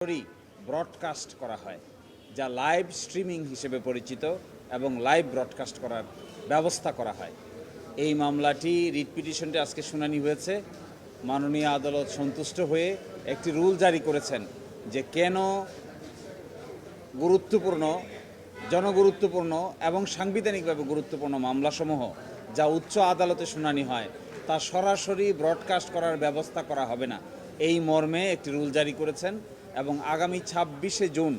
সরাসরি ব্রডকাস্ট করা হয়, যা লাইভ স্ট্রিমিং হিসেবে পরিচিত এবং লাইভ ব্রডকাস্ট করার ব্যবস্থা করা হয়। এই মামলাটি রিট পিটিশনটি আজকে শুনানি হয়েছে। মাননীয় আদালত সন্তুষ্ট হয়ে একটি রুল জারি করেছেন যে কেন গুরুত্বপূর্ণ, জনগুরুত্বপূর্ণ এবং সাংবিধানিকভাবে গুরুত্বপূর্ণ মামলাসমূহ যা উচ্চ আদালতে শুনানি হয় তা সরাসরি ব্রডকাস্ট করার ব্যবস্থা করা হবে না, এই মর্মে একটি রুল জারি করেছেন এবং আগামী 26শে জুন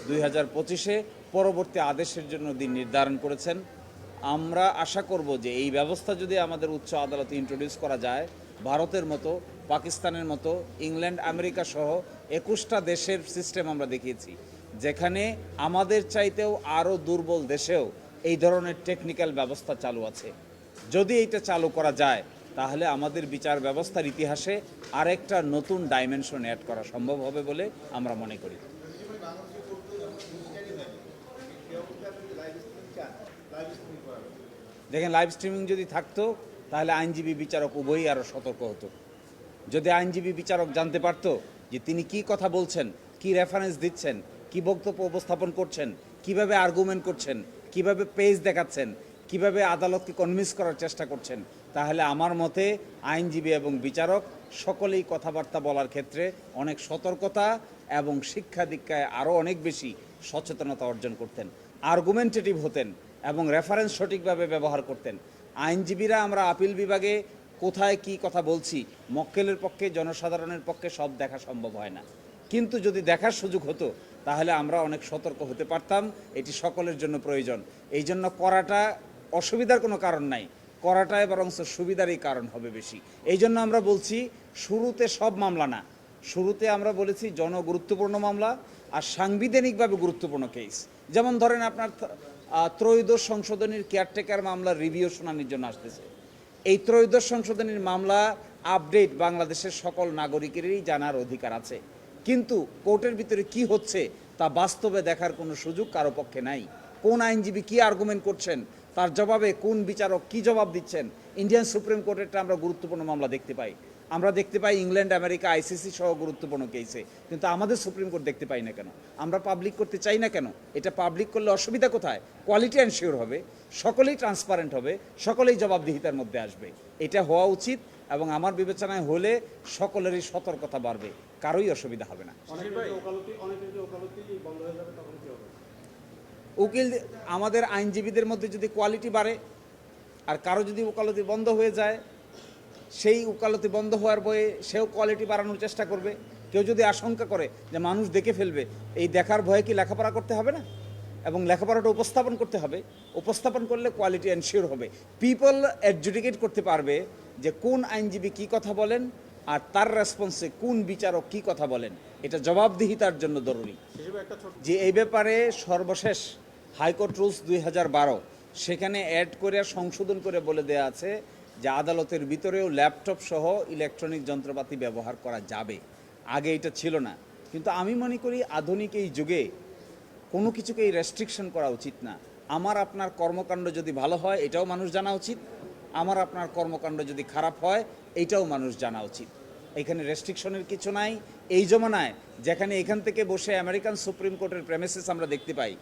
2025-এ পরবর্তী আদেশের জন্য দিন নির্ধারণ করেছেন। আমরা আশা করব যে এই ব্যবস্থা যদি আমাদের উচ্চ আদালতে ইন্ট্রোডিউস করা যায়, ভারতের মতো, পাকিস্তানের মতো, ইংল্যান্ড, আমেরিকা সহ 21টা দেশের সিস্টেম আমরা দেখিয়েছি, যেখানে আমাদের চাইতেও আরও দুর্বল দেশেও এই ধরনের টেকনিক্যাল ব্যবস্থা চালু আছে। যদি এইটা চালু করা যায় তাহলে আমাদের বিচার ব্যবস্থার ইতিহাসে আরেকটা নতুন ডাইমেনশন অ্যাড করা সম্ভব হবে বলে আমরা মনে করি। দেখেন, লাইভ স্ট্রিমিং যদি থাকতো তাহলে আইনজীবী বিচারক উভয়ই আরও সতর্ক হতো। যদি আইনজীবী বিচারক জানতে পারতো যে তিনি কি কথা বলছেন, কি রেফারেন্স দিচ্ছেন, কি বক্তব্য উপস্থাপন করছেন, কিভাবে আর্গুমেন্ট করছেন, কিভাবে পেজ দেখাচ্ছেন, কিভাবে আদালতকে কনভিন্স করার চেষ্টা করছেন, তাহলে আমার মতে আইনজীবী এবং বিচারক সকলেই কথাবার্তা বলার ক্ষেত্রে অনেক সতর্কতা এবং শিক্ষা দীক্ষায় আরও অনেক বেশি সচেতনতা অর্জন করতেন, আর্গুমেন্টেটিভ হতেন এবং রেফারেন্স সঠিকভাবে ব্যবহার করতেন। আইনজীবীরা আমরা আপিল বিভাগে কোথায় কি কথা বলছি, মক্কেলের পক্ষে, জনসাধারণের পক্ষে সব দেখা সম্ভব হয় না, কিন্তু যদি দেখার সুযোগ হতো তাহলে আমরা অনেক সতর্ক হতে পারতাম। এটি সকলের জন্য প্রয়োজন। এই জন্য করাটা অসুবিধার কোনো কারণ নাই, করাটাই বরং সুবিধারই কারণ হবে বেশি। এই জন্য আমরা বলছি শুরুতে সব মামলা না, শুরুতে আমরা বলেছি জনগুরুত্বপূর্ণ মামলা আর সাংবিধানিকভাবে গুরুত্বপূর্ণ কেস। যেমন ধরেন আপনার ত্রয়োদশ সংশোধনীর কেয়ারটেকার মামলার রিভিউ শুনানির জন্য আসতেছে। এই ত্রয়োদশ সংশোধনীর মামলা আপডেট বাংলাদেশের সকল নাগরিকেরই জানার অধিকার আছে, কিন্তু কোর্টের ভিতরে কি হচ্ছে তা বাস্তবে দেখার কোনো সুযোগ কারো পক্ষে নাই। কোন আইনজীবী কি আর্গুমেন্ট করছেন, তার জবাবে কোন বিচারক কি জবাব দিচ্ছেন। ইন্ডিয়ান সুপ্রিম কোর্টেরটা আমরা গুরুত্বপূর্ণ মামলা দেখতে পাই, আমরা দেখতে পাই ইংল্যান্ড, আমেরিকা, আইসিসি সহ গুরুত্বপূর্ণ কেসে, কিন্তু আমাদের সুপ্রিম কোর্ট দেখতে পাই না কেন? আমরা পাবলিক করতে চাই না কেন? এটা পাবলিক করলে অসুবিধা কোথায়? কোয়ালিটি এনশিওর হবে, সকলেই ট্রান্সপারেন্ট হবে, সকলেই জবাবদিহিতার মধ্যে আসবে। এটা হওয়া উচিত এবং আমার বিবেচনায় হলে সকলেরই সতর্কতা বাড়বে, কারোই অসুবিধা হবে না। উকিল, আমাদের আইনজীবীদের মধ্যে যদি কোয়ালিটি বাড়ে আর কারো যদি ওকালতি বন্ধ হয়ে যায়, সেই ওকালতি বন্ধ হওয়ার বয়ে সেও কোয়ালিটি বাড়ানোর চেষ্টা করবে। কেউ যদি আশঙ্কা করে যে মানুষ দেখে ফেলবে, এই দেখার ভয়ে কি লেখাপড়া করতে হবে না? এবং লেখাপড়াটা উপস্থাপন করতে হবে, উপস্থাপন করলে কোয়ালিটি এনশিওর হবে। পিপল অ্যাডজুডিকেট করতে পারবে যে কোন আইনজীবী কি কথা বলেন আর তার রেসপন্সে কোন বিচারক কি কথা বলেন। এটা জবাবদিহিতার জন্য জরুরি। যে এই ব্যাপারে সর্বশেষ হাইকোর্ট রুলস 2012 সেখানে অ্যাড করে সংশোধন করে বলে দেওয়া আছে যে আদালতের ভিতরেও ল্যাপটপ সহ ইলেকট্রনিক যন্ত্রপাতি ব্যবহার করা যাবে। আগে এটা ছিল না, কিন্তু আমি মনে করি আধুনিক এই যুগে কোনো কিছুকেই রেস্ট্রিকশন করা উচিত না। আমার আপনার কর্মকাণ্ড যদি ভালো হয় এটাও মানুষ জানা উচিত, আমার আপনার কর্মকাণ্ড যদি খারাপ হয় এইটাও মানুষ জানা উচিত। এখানে রেস্ট্রিকশনের কিছু নাই। এই জমানায় যেখানে এখান থেকে বসে আমেরিকান সুপ্রিম কোর্টের প্রেমিসেস আমরা দেখতে পাই,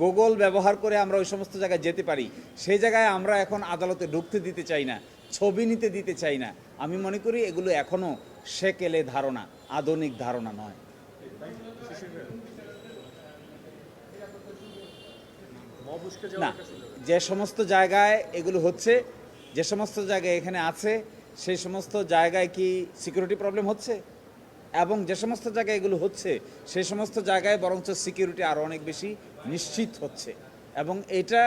গুগল ব্যবহার করে আমরা ওই সমস্ত জায়গায় যেতে পারি, সেই জায়গায় আমরা এখন আদালতে ঢুকতে দিতে চাই না, ছবি নিতে দিতে চাই না। আমি মনে করি এগুলো এখনও সেকেলে ধারণা, আধুনিক ধারণা নয়। না, যে সমস্ত জায়গায় এগুলো হচ্ছে, যে সমস্ত জায়গায় এখানে আছে, সেই সমস্ত জায়গায় কি সিকিউরিটি প্রবলেম হচ্ছে? এবং যে সমস্ত জায়গায় এগুলো হচ্ছে সেই সমস্ত জায়গায় বরঞ্চ সিকিউরিটি আরও অনেক বেশি নিশ্চিত হচ্ছে এবং এটা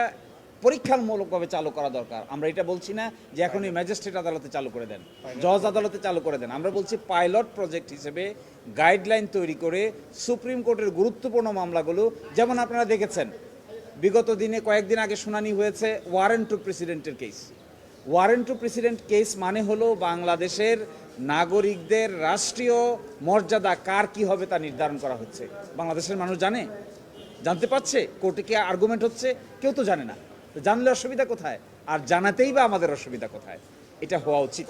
পরীক্ষামূলকভাবে চালু করা দরকার। আমরা এটা বলছি না যে এখনই ম্যাজিস্ট্রেট আদালতে চালু করে দেন, জজ আদালতে চালু করে দেন। আমরা বলছি পাইলট প্রজেক্ট হিসেবে গাইডলাইন তৈরি করে সুপ্রিম কোর্টের গুরুত্বপূর্ণ মামলাগুলো, যেমন আপনারা দেখেছেন বিগত দিনে কয়েকদিন আগে শুনানি হয়েছে ওয়ারেন্ট টু প্রেসিডেন্টের case. Warrant to president case মানে হলো বাংলাদেশের নাগরিকদের রাষ্ট্রীয় মর্যাদা কার কি হবে তা নির্ধারণ করা হচ্ছে। বাংলাদেশের মানুষ জানে, জানতে পারছে কোর্টে কি আর্গুমেন্ট হচ্ছে? কেউ তো জানে না। তো জানলে অসুবিধা কোথায়? আর জানাতেই বা আমাদের অসুবিধা কোথায়? এটা হওয়া উচিত।